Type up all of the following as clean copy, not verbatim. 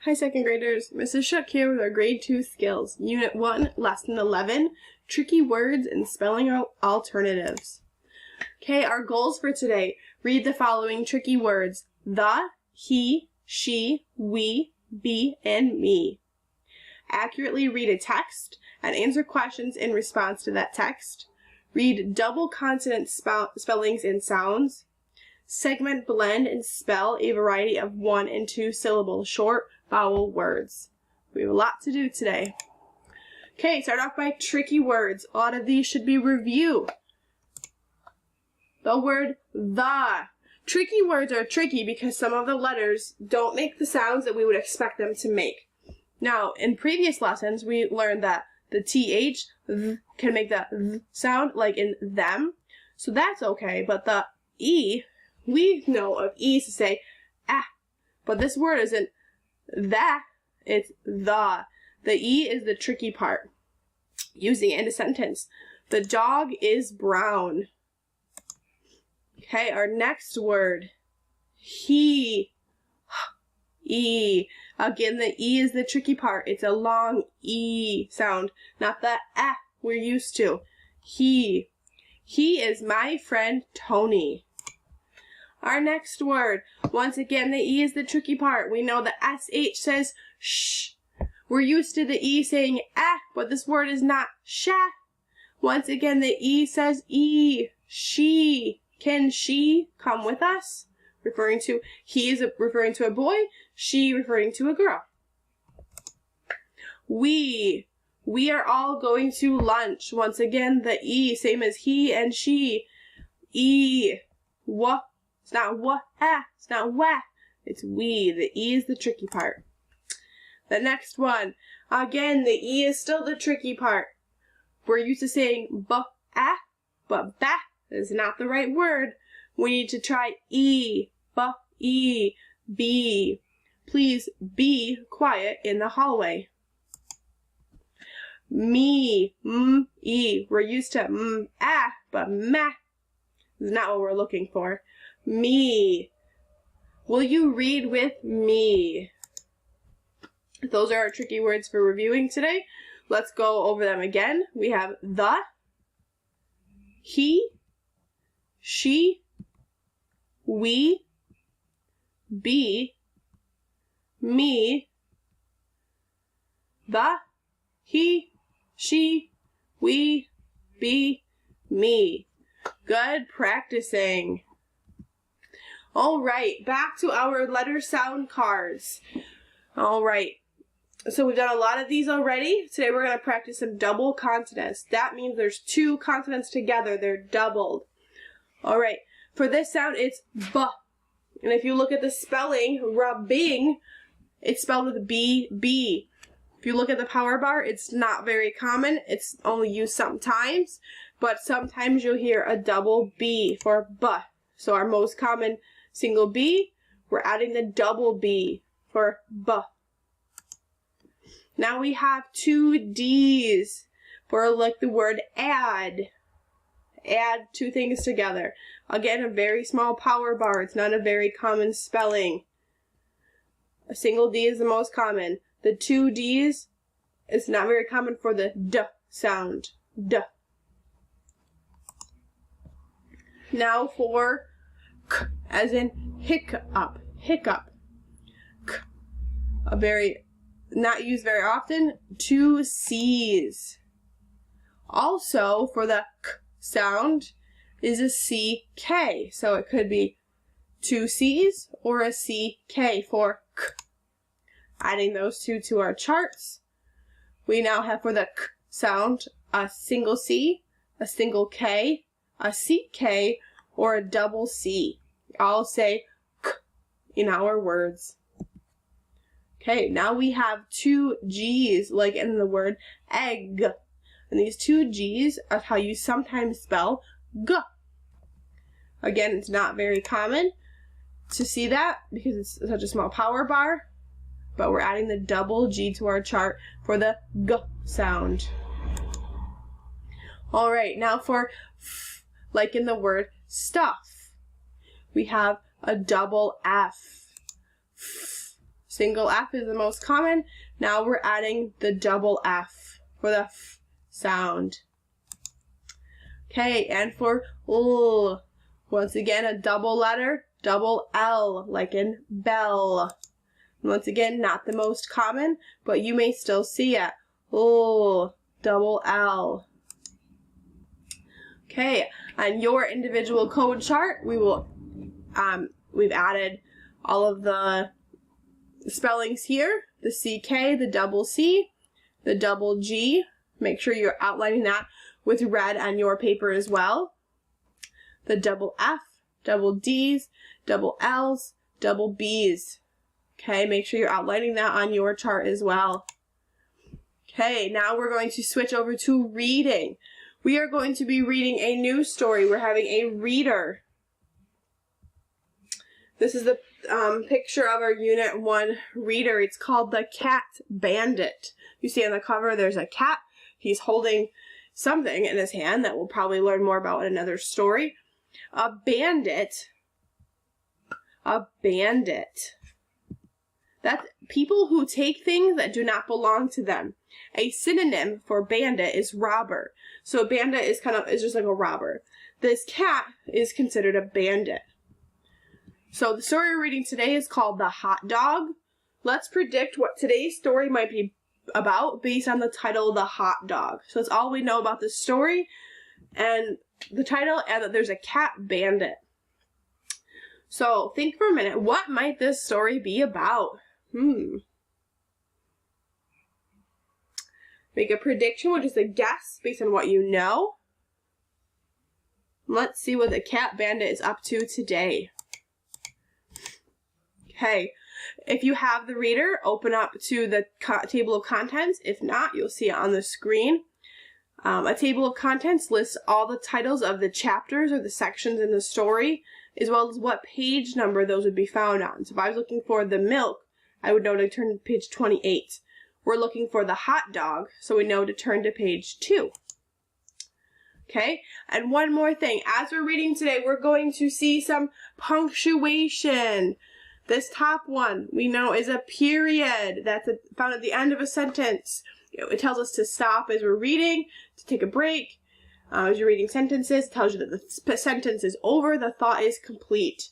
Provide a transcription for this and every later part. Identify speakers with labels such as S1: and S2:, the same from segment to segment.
S1: Hi second graders, Mrs. Shook here with our grade 2 skills, unit 1, lesson 11, tricky words and spelling alternatives. Okay, our goals for today, read the following tricky words, the, he, she, we, be, and me. Accurately read a text and answer questions in response to that text. Read double consonant spellings and sounds. Segment, blend, and spell a variety of 1 and 2 syllable short vowel words. We have a lot to do today. Okay, start off by tricky words. A lot of these should be review. The word the. Tricky words are tricky because some of the letters don't make the sounds that we would expect them to make. Now, in previous lessons, we learned that the TH can make the th sound like in them, so that's okay, but the E, we know of E's to say ah, but this word isn't that, it's the. The E is the tricky part. Using it in a sentence. The dog is brown. Okay, our next word, he, E. Again, the E is the tricky part. It's a long E sound, not the ah we're used to. He. He is my friend Tony. Our next word, once again, the E is the tricky part. We know the SH says shh. We're used to the E saying ah, but this word is not sha. Once again, the E says E. She. Can she come with us? Referring to, he is referring to a boy, she referring to a girl. We are all going to lunch. Once again, the E, same as he and she. E. What? It's not what, ah, it's not wah. It's we. The E is the tricky part. The next one, again, the E is still the tricky part. We're used to saying ah, but ba is not the right word. We need to try E, E, B. Please be quiet in the hallway. Me, E. We're used to ah, but meh is not what we're looking for. Me. Will you read with me? Those are our tricky words for reviewing today. Let's go over them again. We have the, he, she, we, be, me, the, he, she, we, be, me. Good practicing. All right, back to our letter sound cards. All right, so we've done a lot of these already. Today we're going to practice some double consonants. That means there's 2 consonants together. They're doubled. All right, for this sound, it's B. And if you look at the spelling, rubbing, it's spelled with B. If you look at the power bar, it's not very common. It's only used sometimes, but sometimes you'll hear a double B for B. So our most common single B, we're adding the double B for B. Now we have 2 D's for like the word add. Add 2 things together. Again, a very small power bar. It's not a very common spelling. A single D is the most common. The 2 D's, it's not very common for the D sound. D. Now for K, as in hiccup. Hiccup. K. A very, not used very often. 2 C's. Also, for the K sound is a CK. So it could be 2 C's or a CK for K. Adding those 2 to our charts, we now have for the K sound a single C, a single K, a CK, or a double C. All say K in our words. Okay, now we have 2 G's, like in the word egg. And these 2 G's are how you sometimes spell G. Again, it's not very common to see that because it's such a small power bar, but we're adding the double G to our chart for the G sound. All right, now for F, like in the word stuff, we have a double F. F. Single F is the most common. Now we're adding the double F for the F sound. Okay, and for L, once again a double letter, double L, like in bell. Once again, not the most common, but you may still see it. L, double L. Okay, on your individual code chart, we've added all of the spellings here, the CK, the double C, the double G. Make sure you're outlining that with red on your paper as well. The double F, double D's, double L's, double B's. Okay, make sure you're outlining that on your chart as well. Okay, now we're going to switch over to reading. We are going to be reading a new story. We're having a reader. This is the picture of our Unit 1 reader. It's called The Cat Bandit. You see on the cover there's a cat. He's holding something in his hand that we'll probably learn more about in another story. A bandit. A bandit. That's people who take things that do not belong to them. A synonym for bandit is robber. So a bandit is just like a robber. This cat is considered a bandit. So the story we're reading today is called The Hot Dog. Let's predict what today's story might be about based on the title, The Hot Dog. So that's all we know about the story and the title, and that there's a cat bandit. So think for a minute, what might this story be about? Make a prediction, which is a guess based on what you know. Let's see what the cat bandit is up to today. Okay, if you have the reader, open up to the table of contents. If not, you'll see it on the screen. A table of contents lists all the titles of the chapters or the sections in the story, as well as what page number those would be found on. So if I was looking for the milk, I would know to turn to page 28. We're looking for the hot dog, so we know to turn to page 2. Okay, and one more thing. As we're reading today, we're going to see some punctuation. This top one we know is a period. That's found at the end of a sentence. It tells us to stop as we're reading, to take a break. As you're reading sentences, it tells you that the sentence is over, the thought is complete.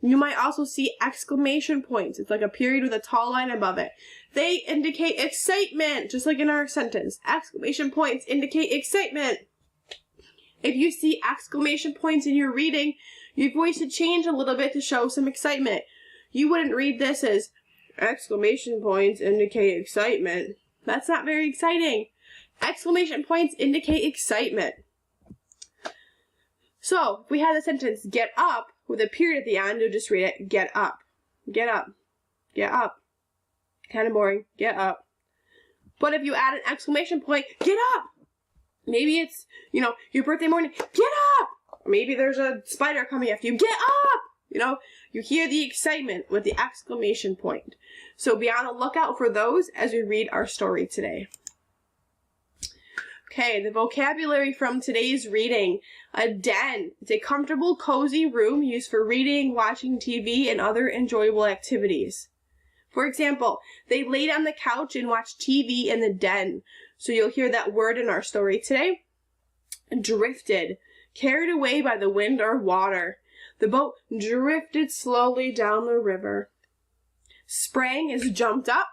S1: You might also see exclamation points. It's like a period with a tall line above it. They indicate excitement, just like in our sentence. Exclamation points indicate excitement. If you see exclamation points in your reading, your voice should change a little bit to show some excitement. You wouldn't read this as exclamation points indicate excitement. That's not very exciting. Exclamation points indicate excitement. So, if we had the sentence, get up, with a period at the end, you'll just read it, get up, get up, get up. Kind of boring, get up. But if you add an exclamation point, get up! Maybe it's, your birthday morning, get up! Or maybe there's a spider coming after you, get up! You hear the excitement with the exclamation point. So be on the lookout for those as we read our story today. Okay, the vocabulary from today's reading. A den. It's a comfortable, cozy room used for reading, watching TV, and other enjoyable activities. For example, they laid on the couch and watched TV in the den. So you'll hear that word in our story today. Drifted. Carried away by the wind or water. The boat drifted slowly down the river. Sprang is jumped up.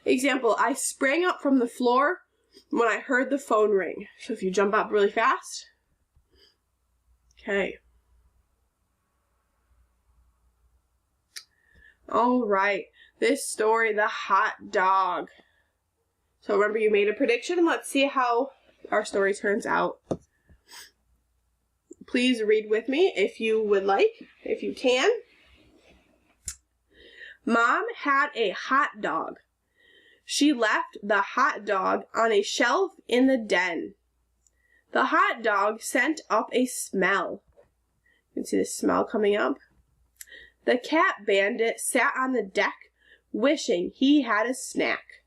S1: Example, I sprang up from the floor when I heard the phone ring. So if you jump up really fast. Okay. All right. This story, The Hot Dog. So remember you made a prediction. Let's see how our story turns out. Please read with me if you would like, if you can. Mom had a hot dog. She left the hot dog on a shelf in the den. The hot dog sent up a smell. You can see the smell coming up. The cat bandit sat on the deck, wishing he had a snack.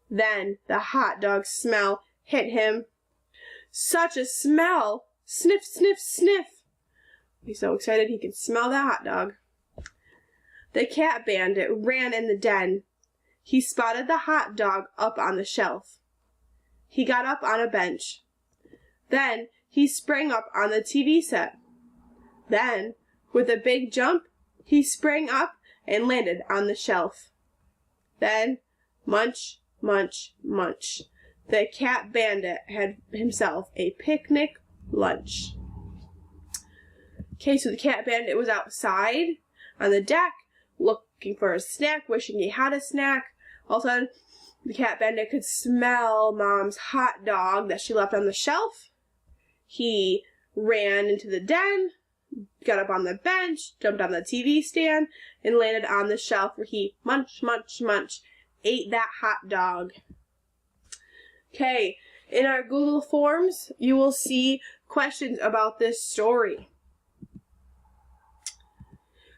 S1: Then the hot dog smell hit him. Such a smell! Sniff, sniff, sniff. He's so excited he can smell that hot dog. The cat bandit ran in the den. He spotted the hot dog up on the shelf. He got up on a bench. Then he sprang up on the TV set. Then, with a big jump, he sprang up and landed on the shelf. Then, munch, munch, munch. The cat bandit had himself a picnic lunch. Okay, so the cat bandit was outside on the deck looking for a snack, wishing he had a snack. All of a sudden, the cat bandit could smell Mom's hot dog that she left on the shelf. He ran into the den, got up on the bench, jumped on the TV stand, and landed on the shelf where he munch, munch, munch, ate that hot dog. Okay, in our Google Forms, you will see questions about this story.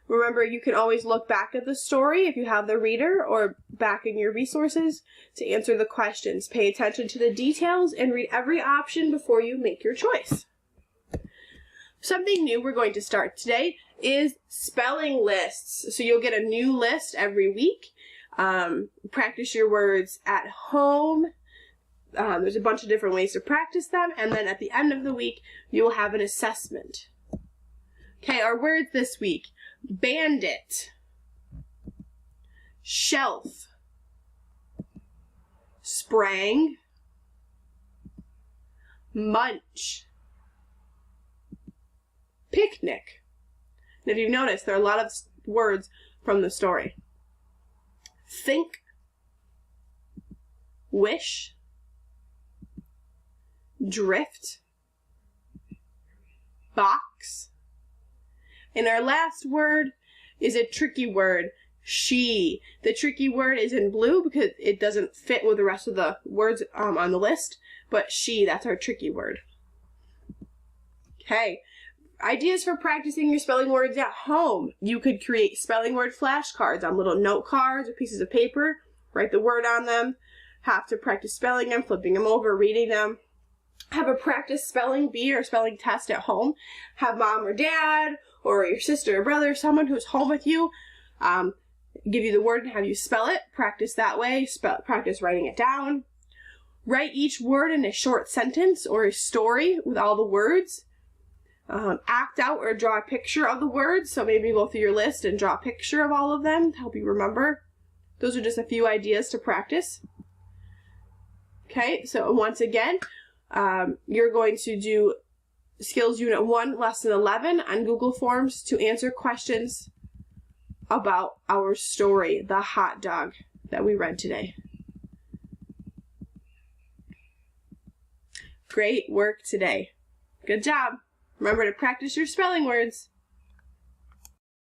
S1: Remember, you can always look back at the story if you have the reader or back in your resources to answer the questions. Pay attention to the details and read every option before you make your choice. Something new we're going to start today is spelling lists. So you'll get a new list every week. Practice your words at home. There's a bunch of different ways to practice them. And then at the end of the week, you will have an assessment. Okay, our words this week. Bandit, shelf, sprang, munch, picnic. And if you've noticed, there are a lot of words from the story. Think, wish, drift, box. And our last word is a tricky word, she. The tricky word is in blue because it doesn't fit with the rest of the words on the list, but she, that's our tricky word. Okay, ideas for practicing your spelling words at home. You could create spelling word flashcards on little note cards or pieces of paper, write the word on them, have to practice spelling them, flipping them over, reading them. Have a practice spelling bee or spelling test at home. Have mom or dad or your sister or brother, someone who's home with you, give you the word and have you spell it. Practice that way. Practice writing it down. Write each word in a short sentence or a story with all the words. Act out or draw a picture of the words. So maybe go through your list and draw a picture of all of them to help you remember. Those are just a few ideas to practice. Okay, so once again, you're going to do Skills Unit 1, Lesson 11 on Google Forms to answer questions about our story, the hot dog that we read today. Great work today. Good job. Remember to practice your spelling words.